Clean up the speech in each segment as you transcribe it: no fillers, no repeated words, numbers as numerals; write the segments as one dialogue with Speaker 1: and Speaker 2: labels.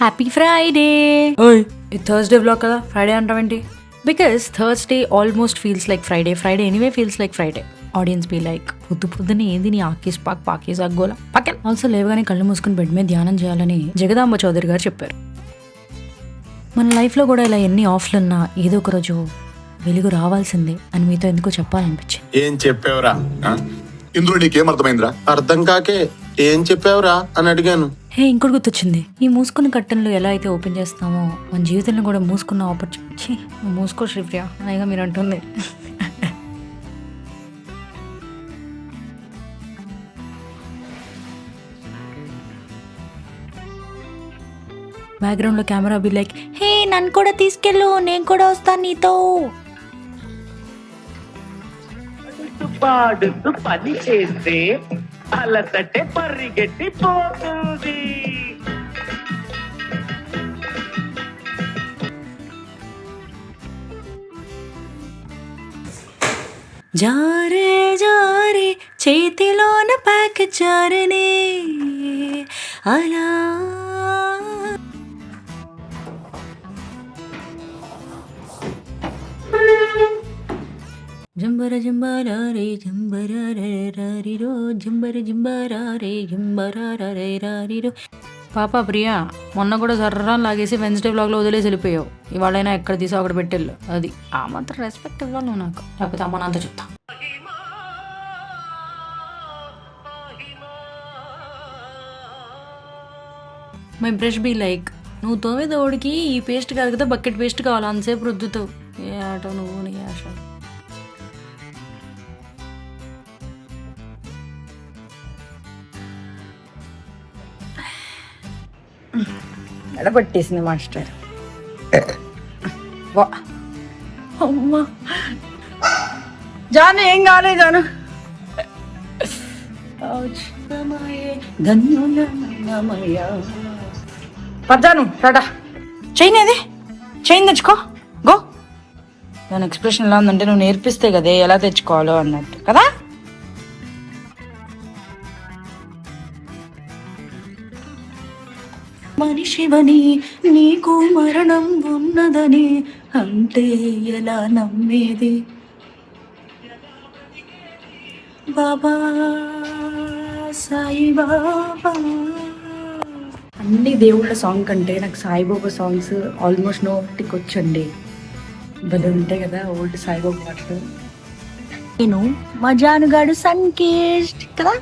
Speaker 1: Happy Friday. ఓయ్, ఇది Thursday blog కదా, ఫ్రైడే అంటావేంటి? Because Thursday almost feels like Friday. Friday anyway feels like Friday. Audience be like పొద్దునే ఏంది నీ ఆకేస్ పాకేస్ అగ్గోలా పక్కన. ఆల్సో లేవగానే కళ్ళు మూసుకుని బెడ్ మీద ధ్యానం చేయాలని జగదాంబ చౌదరి గారు చెప్పారు. మన లైఫ్లో కూడా ఇలా ఎన్ని ఆఫ్లున్నా ఏదో ఒక రోజు వెలుగు రావాల్సిందే అని మీతో ఎందుకో చెప్పాలనిపించింది.
Speaker 2: ఏం చెప్పావురా?
Speaker 3: ఇందులో నీకేం అర్థమైందిరా?
Speaker 2: అర్థం కాకే ఏం చెప్పావురా అని అడిగాను.
Speaker 1: హే, ఇంకోటి గుర్తొచ్చింది. ఈ మూసుకున్న కట్టెన్లు ఎలా అయితే ఓపెన్ చేస్తామో మన జీవితంలో కూడా మూసుకున్న ఆపర్చునిటీ. మూసుకో శ్రీప్రియ, అయిగా మీరు అంటుంది. బ్యాక్గ్రౌండ్ లో కెమెరా బి లైక్, హే నన్ను కూడా తీసుకెళ్ళు, నేను కూడా వస్తాను నీతో.
Speaker 4: పాడుతూ పని చేస్తే అలసటే పరిగెట్టి పోతుంది.
Speaker 1: జారే జారే చేతిలోన ప్యాక్ జారనే అలా. జంబర జంబర రే జంబర రారిరో జంబర జంబర రే జంబర రారిరో. పాప ప్రియా, మొన్న కూడా సర్రా లాగేసి వెన్స్డే బ్లాగ్లో వదిలేసి వెళ్ళిపోయావు. ఇవాళైనా ఎక్కడ తీసావు అక్కడ పెట్టెళ్ళు. అది ఆ మాత్రం రెస్పెక్ట్ ఇవ్వాలి నువ్వు నాకు, లేకపోతే అమ్మ నాతో చెప్తా. మై బ్రష్ బీ లైక్, నువ్వు తోమే తోడికి ఈ పేస్ట్ కాదు కదా బకెట్ పేస్ట్ కావాలి, అంతసేపు రుద్దుతావు. ఏ ఆట నువ్వు, నీ ఆశ. ఎడబట్టేసింది మాస్టర్. వా అమ్మా, జాను ఏం కాలే జాను. పద్దాను టాటా. చైన్ ఏది? చైన్ తెచ్చుకో, గో. దాని ఎక్స్ప్రెషన్ ఎలా ఉందంటే నువ్వు నేర్పిస్తే కదే ఎలా తెచ్చుకోవాలో అన్నట్టు కదా. మనిషివని నీకు మరణం ఉన్నదని అంటే ఎలా నమ్మేది బాబా సాయిబాబా. అన్ని దేవుళ్ళ సాంగ్ కంటే నాకు సాయిబాబా సాంగ్స్ ఆల్మోస్ట్ నోటికి వచ్చండి. భలే ఉంటాయి కదా ఓల్డ్ సాయిబాబా పాటలు. నేను మా జానుగాడు సన్కేస్ట్ కదా.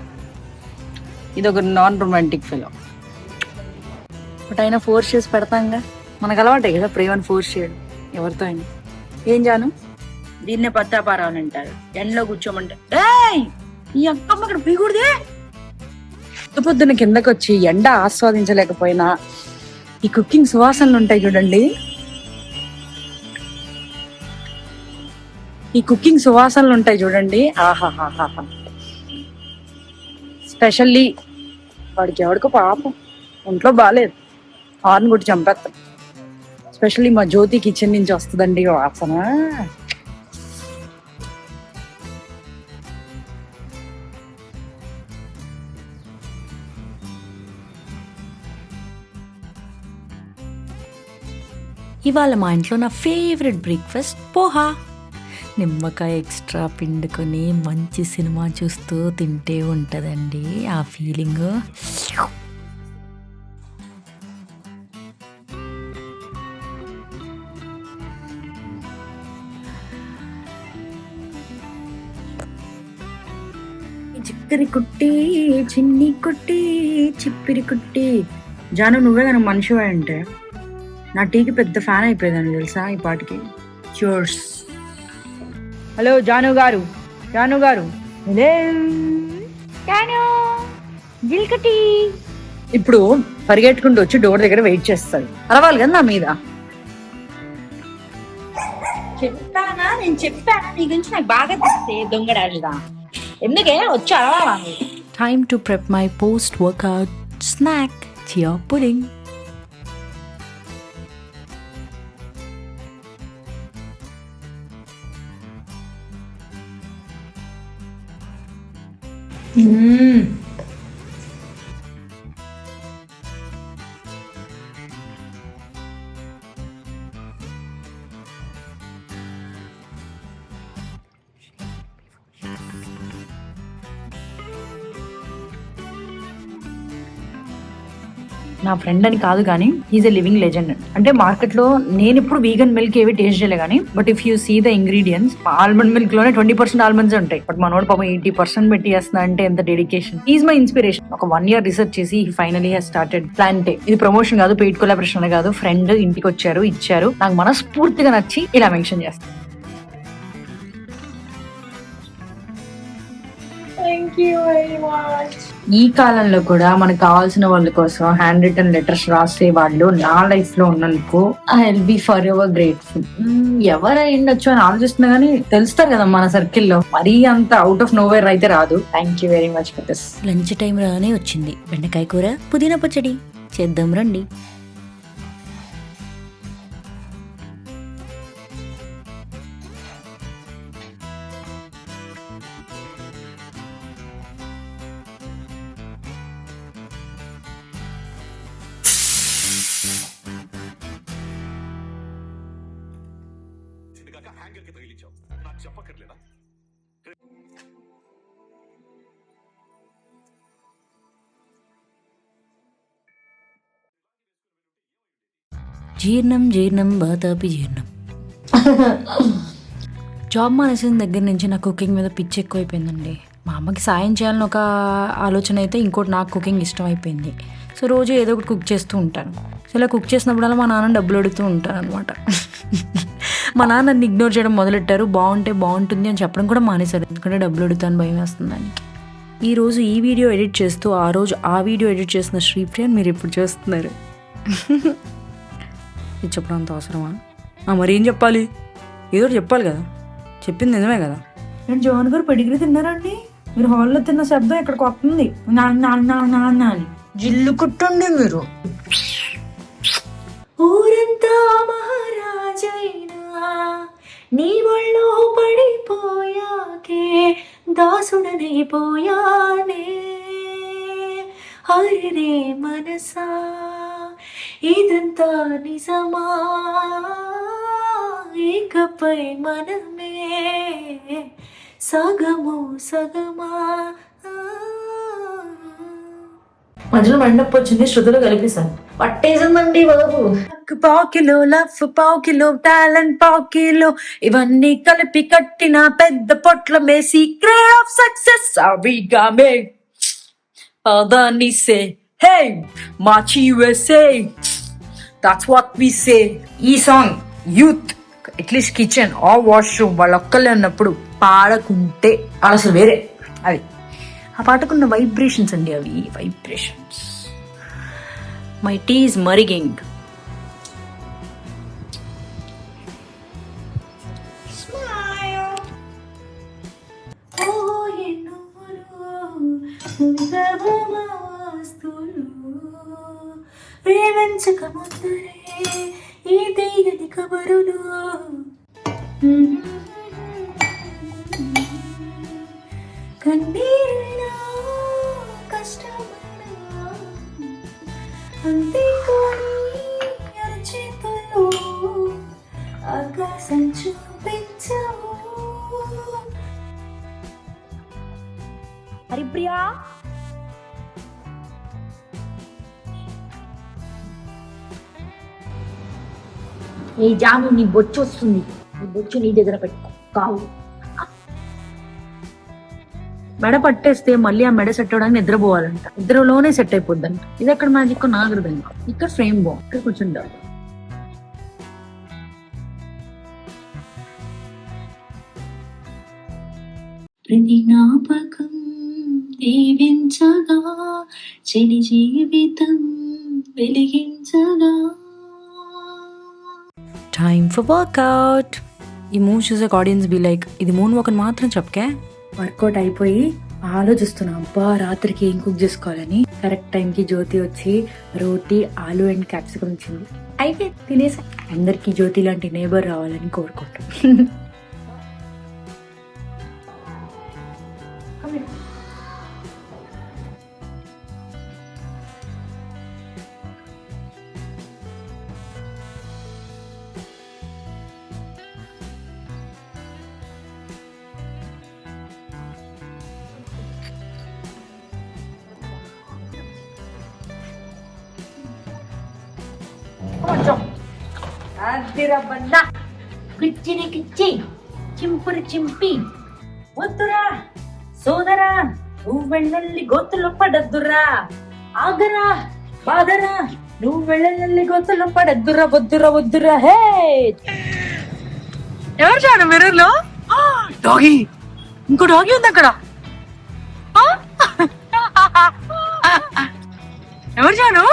Speaker 1: ఇది ఒక నాన్ రొమాంటిక్ ఫిలిం, బట్ అయినా ఫోర్స్ చేసి పెడతాంగా. మనకు అలవాటే కదా ప్రేమను ఫోర్స్ చేయడం ఎవరితో అయినా. ఏం జాను, దీన్నే పత్తాపారావు అని అంటారు. ఎండలో కూర్చోమంటే ఈ అక్కమ్మ ఇక్కడ పీకూడదే. పొద్దున్న కిందకి వచ్చి ఎండ ఆస్వాదించలేకపోయినా ఈ కుకింగ్ సువాసనలు ఉంటాయి చూడండి. ఈ కుకింగ్ సువాసనలు ఉంటాయి చూడండి. ఆహాహాహా. స్పెషల్లీ వాడికి ఎవడికో పాపం ఒంట్లో బాగాలేదు, హార్న్ కొట్టి చంపేస్తాం. స్పెషల్లీ మా జ్యోతి కిచెన్ నుంచి వస్తుందండి వాసన. ఇవాళ మా ఇంట్లో నా ఫేవరెట్ బ్రేక్ఫాస్ట్ పోహా. నిమ్మకాయ ఎక్స్ట్రా పిండుకొని మంచి సినిమా చూస్తూ తింటే ఉంటుందండి ఆ ఫీలింగ్. చిక్కరి కుట్టి చిన్ని కుట్టి చిప్పిరి కుట్టి. జాను, నువ్వే కానీ మనిషివా అంటే నా టీకి పెద్ద ఫ్యాన్ అయిపోయేదాన్ని తెలుసా ఈ పాటికి. చూర్స్. హలో జాను గారు, జాను గారు. ఇప్పుడు పరిగెట్టుకుంటూ వచ్చి డోర్ దగ్గర వెయిట్ చేస్తాడు. అరవాలి కదా నా మీద. చెప్తానా, నేను చెప్పానా నీ గురించి నాకు బాగా తెలిస్తే దొంగడాజుదా. ఎందుకే వచ్చి అరవాలా? Time to prep my post workout snack chia pudding. నా ఫ్రెండ్ అని కాదు కానీ ఈజ్ ఎ లివింగ్ లెజెండ్. అంటే మార్కెట్ లో నేను ఇప్పుడు వీగన్ మిల్క్ ఏవి టేస్ట్ చేయలే కానీ, but if you see the ingredients, almond milk లోనే 20% ఆల్మండ్స్ ఉంటాయి. బట్ మనోడు పాపం 80% పెట్టి చేస్తున్నా అంటే ఎంత డెడికేషన్. Is my inspiration. ఒక 1 year రీసెర్చ్ చేసి ఫైనలీ హాస్ స్టార్టెడ్ ప్లాంటే. ఇది ప్రమోషన్ కాదు, పెయిడ్ కొలాబరేషన్ కాదు, ఫ్రెండ్ ఇంటికి వచ్చారు, ఇచ్చారు, నాకు మనస్ఫూర్తిగా నచ్చి ఇలా మెన్షన్ చేస్తాను. ఈ కాలంలో కూడా మనకు కావాల్సిన వాళ్ళ కోసం హ్యాండ్ రిటన్ లెటర్స్ రాసే వాళ్ళు నా లైఫ్ లో ఉన్నందుకు I will be forever grateful. ఎవరైండొచ్చు అని ఆలోచిస్తున్నా గానీ తెలుస్తారు కదా మన సర్కిల్లో, మరీ అంత అవుట్ ఆఫ్ నోవేర్ అయితే రాదు. Thank you very much for this.
Speaker 5: Lunch time రానే వచ్చింది. బెండకాయ కూర, పుదీనా పచ్చడి చేద్దాం రండి. జీర్ణం జీర్ణం బాతాపి జీర్ణం. జాబ్ మానేసిన దగ్గర నుంచి నా కుకింగ్ మీద పిచ్చి ఎక్కువైపోయిందండి. మా అమ్మకి సాయం చేయాలని ఒక ఆలోచన అయితే, ఇంకోటి నాకు కుకింగ్ ఇష్టం అయిపోయింది. సో రోజు ఏదో ఒకటి కుక్ చేస్తూ ఉంటాను. సో ఇలా కుక్ చేసినప్పుడల్లా మా నాన్న డబ్బులు అడుగుతూ ఉంటాను అనమాట. మా నాన్న నన్ను ఇగ్నోర్ చేయడం మొదలెట్టారు. బాగుంటే బాగుంటుంది అని చెప్పడం కూడా మానేశారు, ఎందుకంటే డబ్బులు అడుగుతాను భయం వేస్తుంది దానికి. ఈరోజు ఈ వీడియో ఎడిట్ చేస్తూ ఆ రోజు ఆ వీడియో ఎడిట్ చేసిన శ్రీప్రియ మీరు ఇప్పుడు చూస్తున్నారు. ఇది చెప్పడం అంత అవసరమా? మరి ఏం చెప్పాలి? ఏదో చెప్పాలి కదా, చెప్పింది నిజమే కదా.
Speaker 1: నేను జోన్ గారు పెడిగ్రీ తిన్నారండి, మీరు హాల్లో తిన్న శబ్దం ఇక్కడికి వస్తుంది నాన్న అని జిల్లు కుట్టండి మీరు. ఊరంతా మహారాజైనా నీ ఒళ్ళో పడిపోయాకే దాసుడనైపోయానే. హరిరే మనసా ఇదంతా నిజమా, ఇకపై మనమే సగము సగమా. మధ్యలో మండప వచ్చింది, శృతులు కలిపేశాను, పట్టేసిందండి బాబు. పావు కిలో లవ్, పావు కిలో టాలెంట్, పావు కిలో ఇవన్నీ కలిపి కట్టిన పెద్ద పొట్లమే సీక్రెట్ ఆఫ్ సక్సెస్. అవిగా మే అదాన్ని హే మార్చి USA, that's what we say. ఈ song youth at least kitchen or washroom వాళ్ళు ఒక్కళ్ళే ఉన్నప్పుడు పాడకుంటే అసలు వేరే. అది ఆ పాటకున్న వైబ్రేషన్స్ అండి, అవి వైబ్రేషన్స్. మై టీ ఈజ్ మరిగింగ్. ప్రేమించక ముందరే ఈ తీయని కబరులు, కన్నీరైనా కష్టమైనా అంతేకాని అరచేతుల్లో ఆకాశం చూపించవు. హరిప్రియా, ఈ జాము నీ బొచ్చు వస్తుంది, నీ బొచ్చు నీ దగ్గర పెట్టుకో. కావు మెడ పట్టేస్తే మళ్ళీ ఆ మెడ సెట్ అవడానికి నిద్రపోవాలంట, నిద్రలోనే సెట్ అయిపోద్దంట. ఇది ఎక్కడ మ్యాజిక్ నాకు అర్థం కాదు. ఇక్కడ ఫ్రేమ్ బాగుంది, ఇక్కడ కూర్చుంటావు. ప్రతి జ్ఞాపకం దీవించగా, చెలి జీవితం వెలిగించగా.
Speaker 5: Time for workout. ఈ మూవ్ చూసాక ఆడియన్స్ బి లైక్, ఇది మూన్ వాక్ అని మాత్రం చెప్పకే.
Speaker 1: వర్కౌట్ అయిపోయి ఆలోచిస్తున్నా, అబ్బా రాత్రికి ఏం కుక్ చేసుకోవాలని. కరెక్ట్ టైంకి జ్యోతి వచ్చి రోటీ, ఆలు అండ్ క్యాప్సికమ్ ఇచ్చింది. అయితే తినేసా. అందరికి జ్యోతి లాంటి నేబర్ రావాలని కోరుకుంటాం. కొంచెం అదిరా బండ కిచ్చిని కిచ్చి చింపురి చింపి వద్దురా సోదరా నువ్వు వెళ్ళల్లి గోతులో పడద్దురా ఆగరా బాగరా నువ్వు వెళ్ళల్లి గోతులో పడద్దురా వద్దురా వద్దురా హే ఎవరు చాను మిర్రర్ లో డాగీ ఇంకో డాగీ ఉంది అక్కడ ఆ? ఎవరు చాను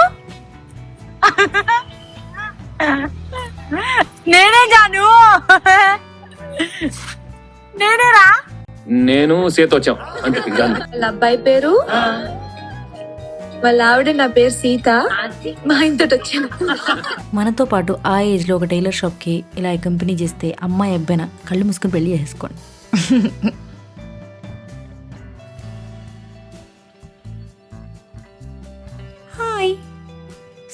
Speaker 1: నేనే జాను నేనేరా
Speaker 6: నేను సీత వచ్చాం అంటే గాంధీ.
Speaker 7: వాళ్ళ అబ్బాయి పేరు వాళ్ళ ఆవిడ నా పేరు సీత మా ఇంతటి వచ్చాను.
Speaker 5: మనతో పాటు ఆ ఏజ్లో ఒక టైలర్ షాప్కి ఇలా కంపెనీ చేస్తే అమ్మాయి అబ్బాయిన కళ్ళు మూసుకొని పెళ్లి చేసుకోండి. Hi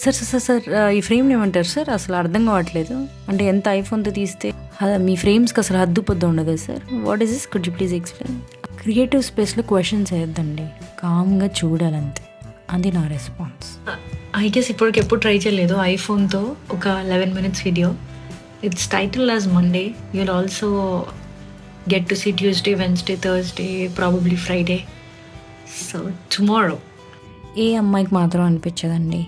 Speaker 5: sir sir sir sir ఈ ఫ్రేమ్ ఏమంటారు సార్? అసలు అర్థం కావట్లేదు. అంటే ఎంత ఐఫోన్తో తీస్తే మీ ఫ్రేమ్స్కి అసలు హద్దు పొద్దు ఉండదు sir. What is this, could you please explain? Creative స్పేస్లో క్వశ్చన్స్ వేయద్దండి, కామ్గా చూడాలంతే. అది నా రెస్పాన్స్. ఐ గెస్ ఇప్పటికెప్పుడు ట్రై చేయలేదు ఐఫోన్తో ఒక 11 minutes video. It's title as Monday. You'll also get to see Tuesday, Wednesday, Thursday, probably Friday. So tomorrow. ఏ అమ్మాయికి మాత్రం అనిపించదండి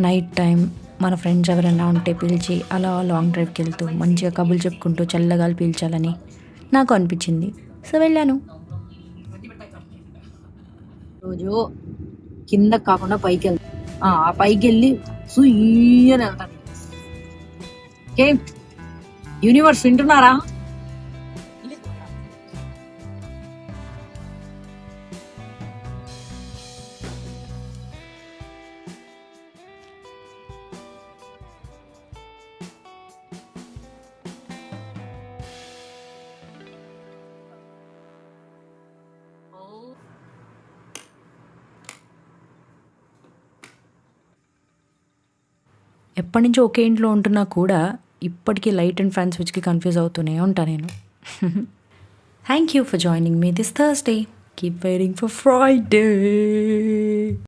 Speaker 5: నైట్ టైం మన ఫ్రెండ్స్ ఎవరైనా ఉంటే పిలిచి అలా లాంగ్ డ్రైవ్కి వెళ్తూ మంచిగా కబుర్లు చెప్పుకుంటూ చల్లగాలి పీల్చాలని నాకు అనిపించింది. సో వెళ్ళాను.
Speaker 1: రోజు కింద కాకుండా పైకి వెళ్తాను. ఆ పైకి వెళ్ళి సుయ్యని వెళ్తాను. యూనివర్స్ వింటున్నారా?
Speaker 5: ఎప్పటి నుంచో ఒకే ఇంట్లో ఉంటున్నా కూడా ఇప్పటికీ లైట్ అండ్ ఫ్యాన్ స్విచ్కి కన్ఫ్యూజ్ అవుతూనే ఉంటాను నేను. Thank you for joining me this Thursday. Keep waiting for Friday.